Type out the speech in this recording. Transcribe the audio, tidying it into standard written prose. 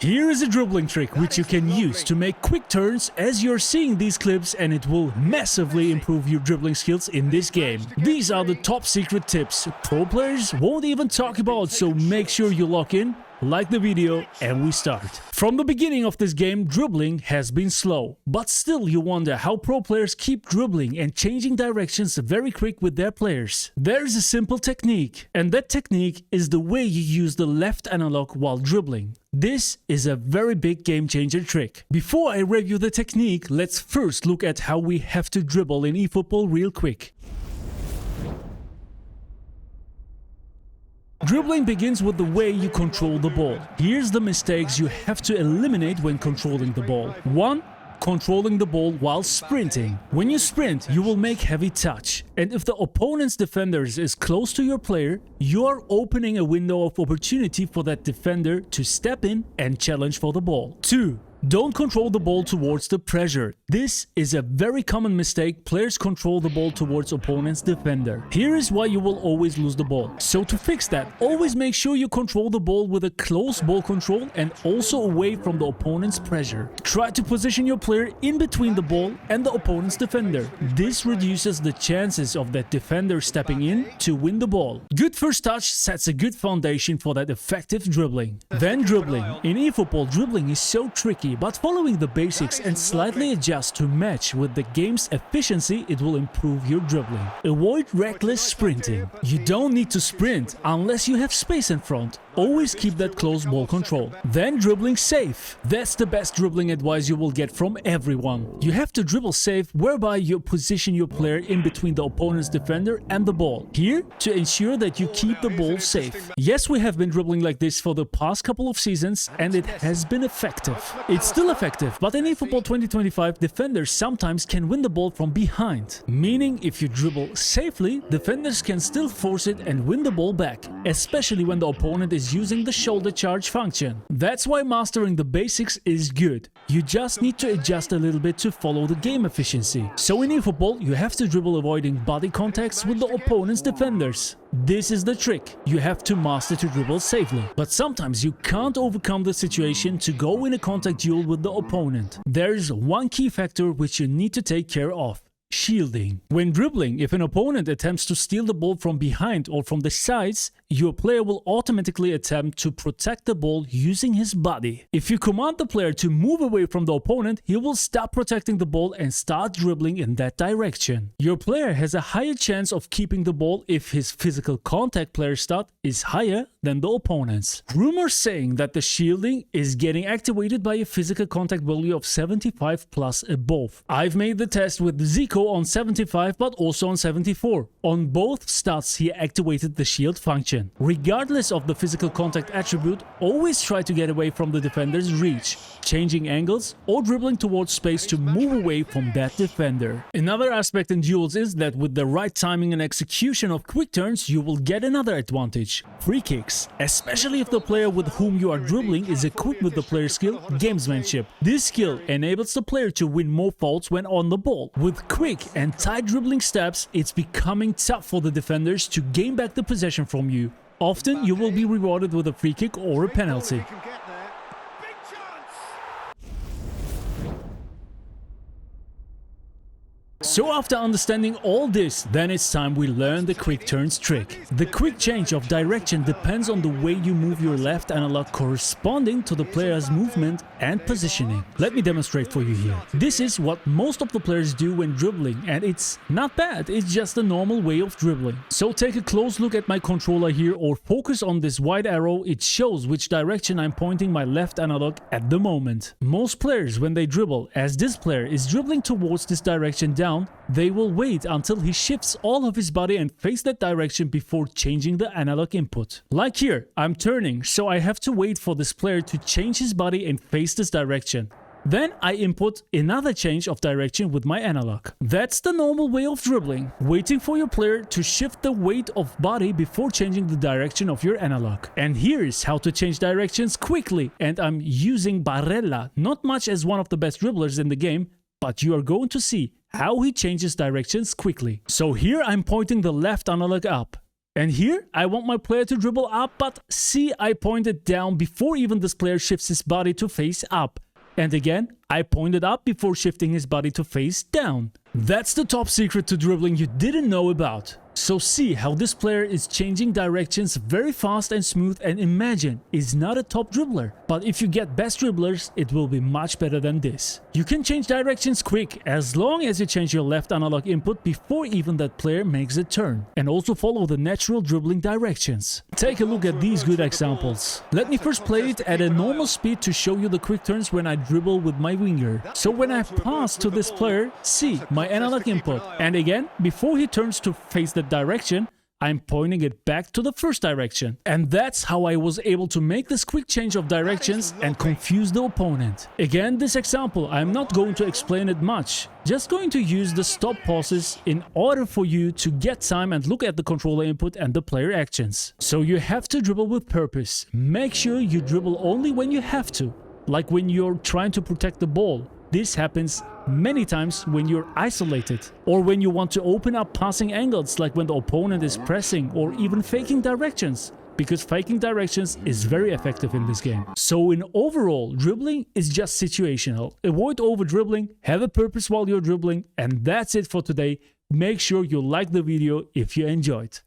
Here is a dribbling trick which you can use to make quick turns as you're seeing these clips, and it will massively improve your dribbling skills in this game. These are the top secret tips pro players won't even talk about, so make sure you lock in, like the video, and we start. From the beginning of this game, dribbling has been slow, but still you wonder how pro players keep dribbling and changing directions very quick with their players. There's a simple technique, and that technique is the way you use the left analog while dribbling. This is a very big game changer trick. Before I review the technique, let's first look at how we have to dribble in eFootball real quick. Dribbling begins with the way you control the ball. Here's the mistakes you have to eliminate when controlling the ball. 1. Controlling the ball while sprinting. When you sprint, you will make heavy touch, and if the opponent's defender is close to your player, you are opening a window of opportunity for that defender to step in and challenge for the ball. 2. Don't control the ball towards the pressure. This is a very common mistake. Players control the ball towards opponent's defender. Here is why you will always lose the ball. So to fix that, always make sure you control the ball with a close ball control and also away from the opponent's pressure. Try to position your player in between the ball and the opponent's defender. This reduces the chances of that defender stepping in to win the ball. Good first touch sets a good foundation for that effective dribbling. Then dribbling. In eFootball, dribbling is so tricky, but following the basics and slightly adjust to match with the game's efficiency, it will improve your dribbling. Avoid reckless sprinting. You don't need to sprint unless you have space in front. Always keep that close ball control. Then dribbling safe. That's the best dribbling advice you will get from everyone. You have to dribble safe, whereby you position your player in between the opponent's defender and the ball. Here, to ensure that you keep the ball safe. Yes, we have been dribbling like this for the past couple of seasons, and it has been effective. It's still effective, but in eFootball 2025, defenders sometimes can win the ball from behind. Meaning, if you dribble safely, defenders can still force it and win the ball back, especially when the opponent is using the shoulder charge function. That's why mastering the basics is good. You just need to adjust a little bit to follow the game efficiency. So in eFootball, you have to dribble avoiding body contacts with the opponent's defenders. This is the trick. You have to master to dribble safely. But sometimes you can't overcome the situation to go in a contact duel with the opponent. There's one key factor which you need to take care of. Shielding. When dribbling, if an opponent attempts to steal the ball from behind or from the sides, your player will automatically attempt to protect the ball using his body. If you command the player to move away from the opponent, he will stop protecting the ball and start dribbling in that direction. Your player has a higher chance of keeping the ball if his physical contact player stat is higher than the opponent's. Rumors saying that the shielding is getting activated by a physical contact value of 75 plus above. I've made the test with Zico on 75 but also on 74. On both stats he activated the shield function. Regardless of the physical contact attribute, always try to get away from the defender's reach, changing angles or dribbling towards space to move away from that defender. Another aspect in duels is that with the right timing and execution of quick turns, you will get another advantage: free kicks. Especially if the player with whom you are dribbling is equipped with the player skill gamesmanship. This skill enables the player to win more faults when on the ball. With quick and tight dribbling steps, it's becoming tough for the defenders to gain back the possession from you. Often you will be rewarded with a free kick or a penalty. So after understanding all this, then it's time we learn the quick turns trick. The quick change of direction depends on the way you move your left analog corresponding to the player's movement and positioning. Let me demonstrate for you here. This is what most of the players do when dribbling, and it's not bad, it's just a normal way of dribbling. So take a close look at my controller here, or focus on this white arrow. It shows which direction I'm pointing my left analog at the moment. Most players, when they dribble, as this player is dribbling towards this direction down, they will wait until he shifts all of his body and face that direction before changing the analog input. Like here, I'm turning, so I have to wait for this player to change his body and face this direction. Then I input another change of direction with my analog. That's the normal way of dribbling, waiting for your player to shift the weight of body before changing the direction of your analog. And here's how to change directions quickly, and I'm using Barella, not much as one of the best dribblers in the game, but you are going to see how he changes directions quickly. So here I'm pointing the left analog up. And here, I want my player to dribble up, but see, I pointed down before even this player shifts his body to face up. And again, I pointed up before shifting his body to face down. That's the top secret to dribbling you didn't know about. So see how this player is changing directions very fast and smooth, and imagine, is not a top dribbler. But if you get best dribblers, it will be much better than this. You can change directions quick as long as you change your left analog input before even that player makes a turn. And also follow the natural dribbling directions. Take a look at these good examples. Let me first play it at a normal speed to show you the quick turns when I dribble with my winger. So when I pass to this player, see my analog input. And again, before he turns to face the direction, I'm pointing it back to the first direction. And that's how I was able to make this quick change of directions and confuse the opponent. Again, this example, I'm not going to explain it much. Just going to use the stop pauses in order for you to get time and look at the controller input and the player actions. So you have to dribble with purpose. Make sure you dribble only when you have to, like when you're trying to protect the ball. This happens many times when you're isolated, or when you want to open up passing angles, like when the opponent is pressing, or even faking directions, because faking directions is very effective in this game. So in overall, dribbling is just situational. Avoid over dribbling, have a purpose while you're dribbling, and that's it for today. Make sure you like the video if you enjoyed.